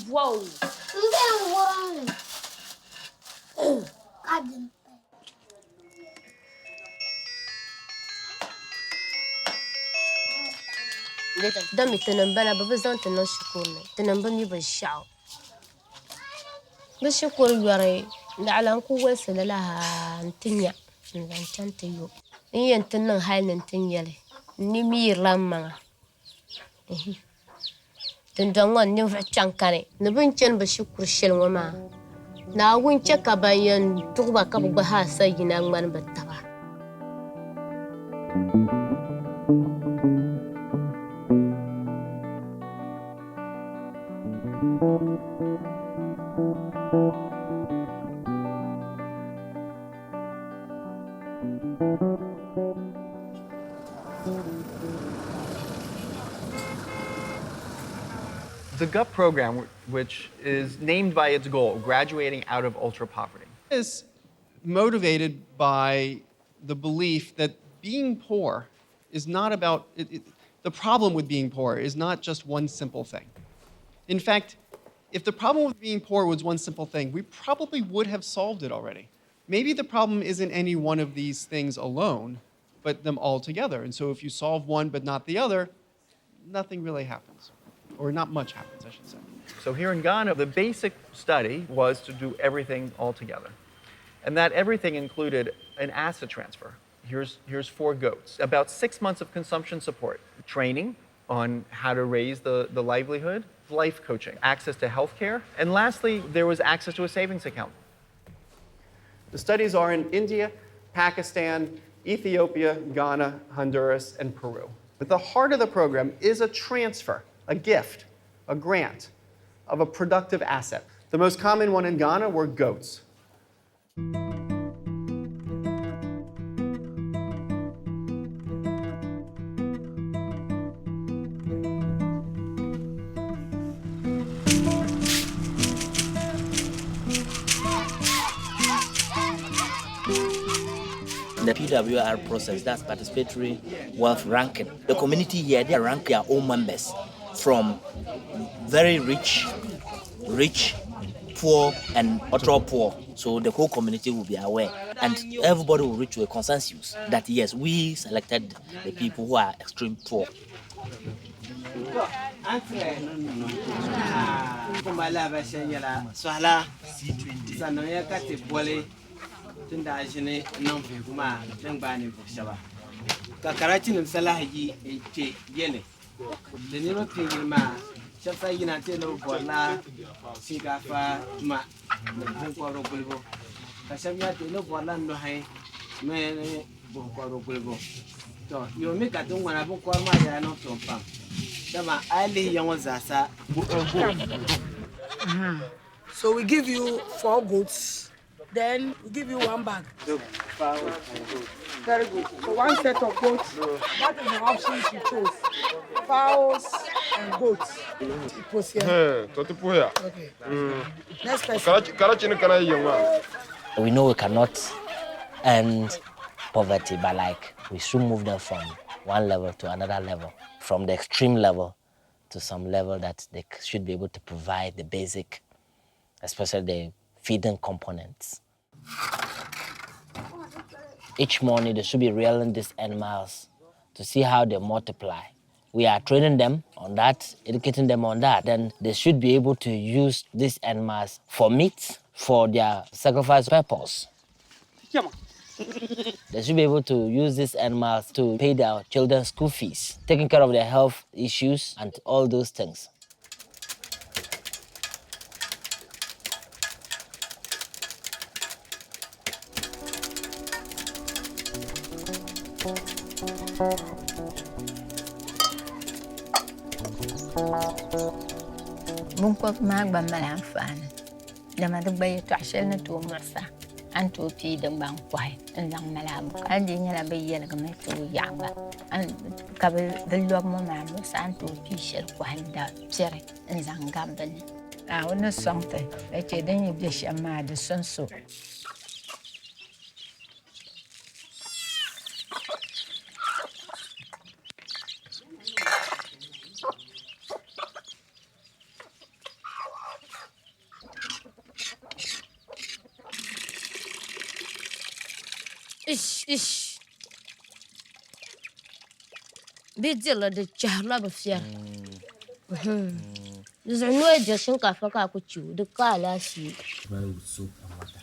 Whoa. Dami tenembana babazan tenan shukurne tenemba mi bashao bashukur yare la'alan ku wesela laha ntinya nzan tayo yin tenan halin tinyale ni mi ramma den dongon ni fa chankare ne bunchen bashukur shelwama na wunche kabayan tuba kabba ha sayina ngman battaba The GUP program, which is named by its goal, graduating out of ultra poverty, is motivated by the belief that being poor is not about, the problem with being poor is not just one simple thing. In fact, if the problem with being poor was one simple thing, we probably would have solved it already. Maybe the problem isn't any one of these things alone, but them all together. And so if you solve one but not the other, nothing really happens. Or not much happens, I should say. So here in Ghana, the basic study was to do everything all together. And that everything included an asset transfer. Here's 4 goats, about 6 months of consumption support, training on how to raise the livelihood, life coaching, access to healthcare, and lastly, there was access to a savings account. The studies are in India, Pakistan, Ethiopia, Ghana, Honduras, and Peru. But the heart of the program is a transfer, a gift, a grant of a productive asset. The most common one in Ghana were goats. The PWR process, that's participatory wealth ranking. The community here, they rank their own members from very rich, poor, and ultra poor. So the whole community will be aware. And everybody will reach to a consensus that yes, we selected the people who are extreme poor. So we give you 4 goats, then we give you 1 bag. Very good. So 1 set of goats, that is the options you chose. Fowls and goats. It was here. Okay. Next person. We know we cannot end poverty, but like we should move them from one level to another level, from the extreme level to some level that they should be able to provide the basic, especially the feeding components. Each morning they should be rearing these animals to see how they multiply. We are training them on that, educating them on that. Then they should be able to use these animals for meat, for their sacrifice purpose. They should be able to use these animals to pay their children's school fees, taking care of their health issues and all those things. Bunkok mag ba malamfan. Dama dugba ito ashel na tuo marsa. an to pi da ban kwai an zang malabu an di nyala be yel ga me to yamba an ka be de lo mo ma lo san to pi shel kwai da pere an zang gamben a wona somte e che den yi be shama de sonso ish bidila da chahla ba fiya zanu da shinkafa ka ku ciwo duk ka lashi With soup and water.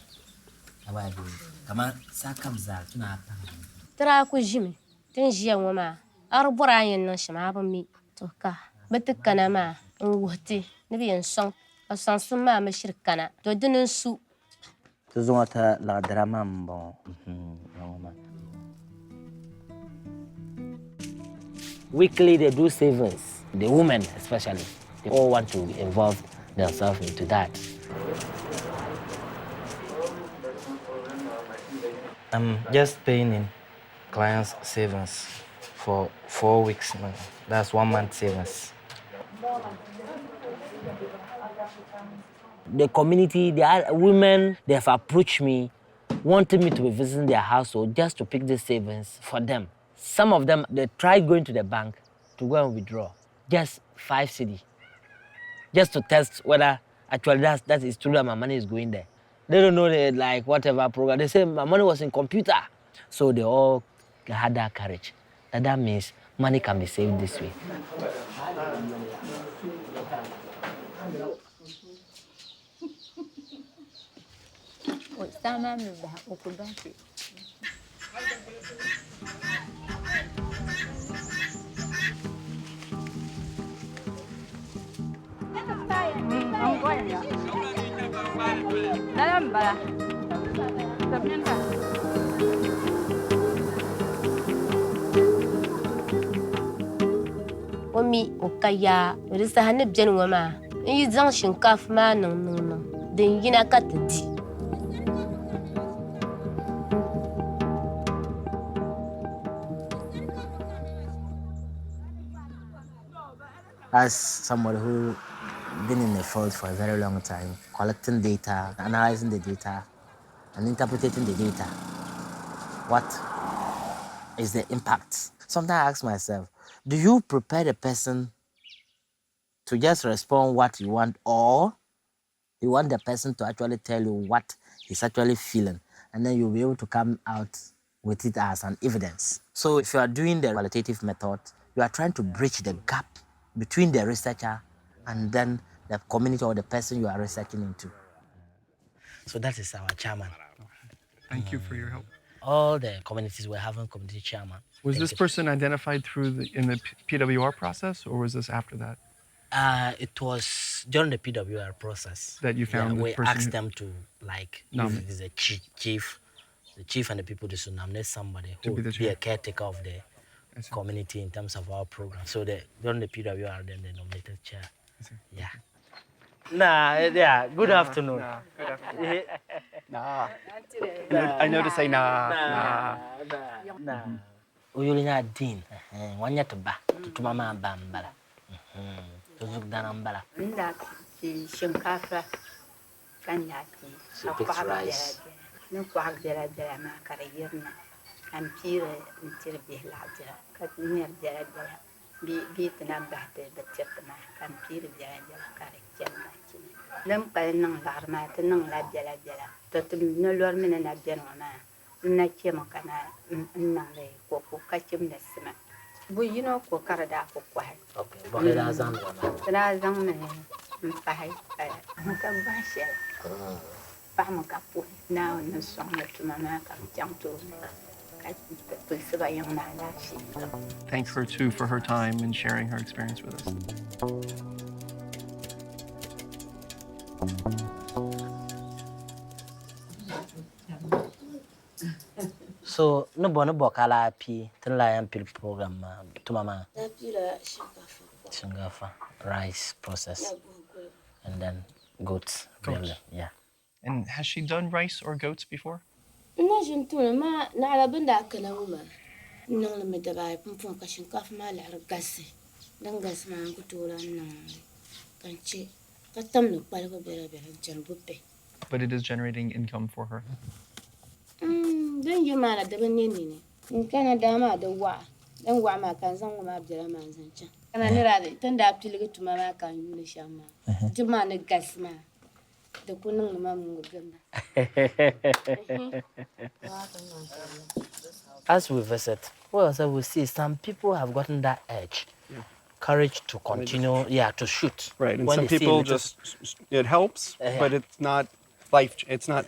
How I do it? Come on, circumcised. Tuna tara ku jimi tin jiya wa ma arbura yin nan shima ba mi to ka batukana ma in wuhti ni biyan son asan sun ma mashirkana to dinin su Tuzungata la drama mbo. Weekly they do savings. The women especially, they all want to involve themselves into that. I'm just paying in clients' savings for 4 weeks. That's 1 month savings. The community, the women, they have approached me, wanting me to be visiting their household just to pick the savings for them. Some of them, they tried going to the bank to go and withdraw, just 5 cedi, just to test whether actually that is true that my money is going there. They don't know like whatever program. They say my money was in computer. So they all had that courage. That means money can be saved this way. sama mi ba okubati dalam bala sabnyanta wami okaya risa hanib jen wa ma in yi zan shinkafa ma nan din yina ka ta di As somebody who been in the field for a very long time, collecting data, analyzing the data, and interpreting the data, what is the impact? Sometimes I ask myself, do you prepare the person to just respond what you want, or you want the person to actually tell you what he's actually feeling, and then you'll be able to come out with it as an evidence? So if you are doing the qualitative method, you are trying to bridge the gap between the researcher and then the community or the person you are researching into. So that is our chairman. Thank you for your help. All the communities were having community chairman. Was this person identified in the PWR process, or was this after that? It was during the PWR process That you found the we person asked them to, like, if it is a chief and the people to nominate somebody who would be a caretaker of the community in terms of our program. So during the PWR, then they nominated chair. Yeah. Good afternoon. Good afternoon. I know to say nah. Uyulinya din, wanya tuba, tutumama bambala. Tuzuk danambala. nda ki shinkafa kan ya ki rice. ni kwa jara jara ma kare yirna an pire in tir bi la jara ka ni jara jara bi tana ba te da ma kan pire jara jara kare kenna ki lam pa nan lar ma te nan la jara jara to tum no lor min na jara ma na ke ma kana nan le ko ka kim da sima bu yino ko kare da ko kwa Okay, but lazan razang me pai ka ba she pa mo ka pu na no song na tu mama ka jang tu ka pu se ba yang na la shi Thank her too for her time and sharing her experience with us. So no bokala pi tin la yan pil program to mama. Shingafa rice process and then goats. Yeah. And has she done rice or goats before? نجم تونا ما نعلى بندا كلاوما نغلم دباي بمفون كشن كاف ما لعر قاسي دن قاس ما نقطولا كانشي كتم نقبل بيرا بيرا جنبوبي But it is generating income for her. دن يمانا دبنيني إن كان داما دوا دن وع ما كان زن وما بدلا ما زنشا أنا نرادي تندا بتلقى تما ما كان يولي شاما جما نقاس ما دكون ما مغرقنا As we visit, we see some people have gotten that edge, courage to continue, to shoot. Right, and When some they see people little- it helps, but it's not it's not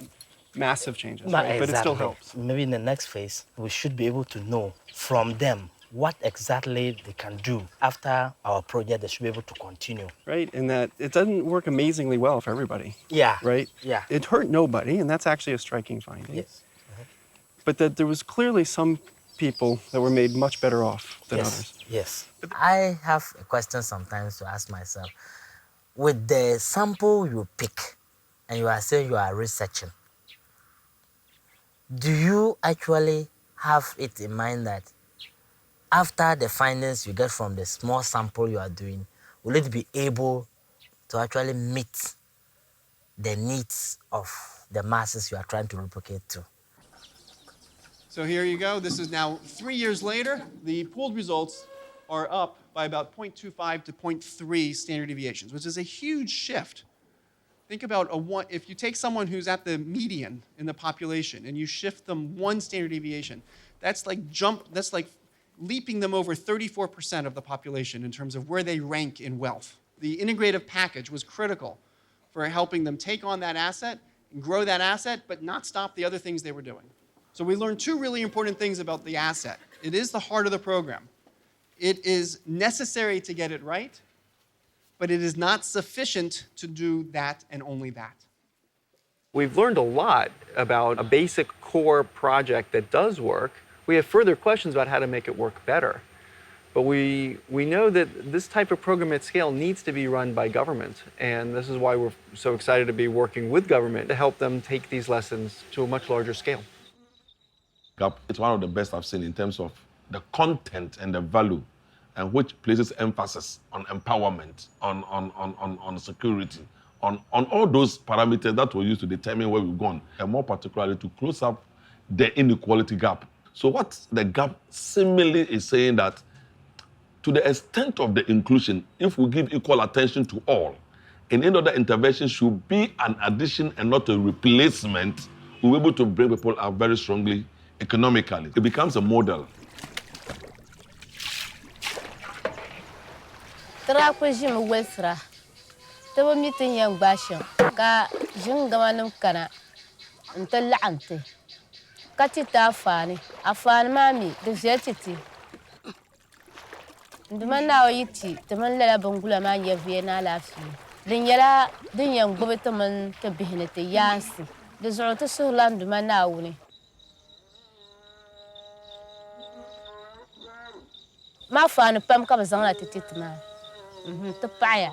massive changes, right? But it still Exactly. helps. Maybe in the next phase, we should be able to know from them what exactly they can do after our project. They should be able to continue. Right, and that it doesn't work amazingly well for everybody. Yeah. Right? Yeah. It hurt nobody, and that's actually a striking finding. Yes. But that there was clearly some people that were made much better off than Yes. others. Yes. I have a question sometimes to ask myself. With the sample you pick, and you are saying you are researching, do you actually have it in mind that after the findings you get from the small sample you are doing, will it be able to actually meet the needs of the masses you are trying to replicate to? So here you go. This is now 3 years later. The pooled results are up by about 0.25 to 0.3 standard deviations, which is a huge shift. Think about if you take someone who's at the median in the population and you shift them 1 standard deviation, that's like leaping them over 34% of the population in terms of where they rank in wealth. The integrative package was critical for helping them take on that asset and grow that asset, but not stop the other things they were doing. So we learned 2 really important things about the asset. It is the heart of the program. It is necessary to get it right, but it is not sufficient to do that and only that. We've learned a lot about a basic core project that does work. We have further questions about how to make it work better. But we know that this type of program at scale needs to be run by government. And this is why we're so excited to be working with government to help them take these lessons to a much larger scale. GAP, it's one of the best I've seen in terms of the content and the value, and which places emphasis on empowerment, on security, on all those parameters that were used to determine where we've gone, and more particularly to close up the inequality gap. So what the gap seemingly is saying that to the extent of the inclusion, if we give equal attention to all, and any other intervention should be an addition and not a replacement, we'll be able to bring people up very strongly economically. It becomes a model. Tara jim wesra. Taba mitin yang bashin. Ka jin gamanum kana. Nta la'ante. Kati ta afani. Afani mami. De zetiti. Nduman na yiti. Taman lala bangula ma yeviye na lafi. Din yala din yang gobe taman ta bihinete yansi. De zoroto suhlan nduman na wuni. Ma fani pam ka bazanga titi ma. Te paya.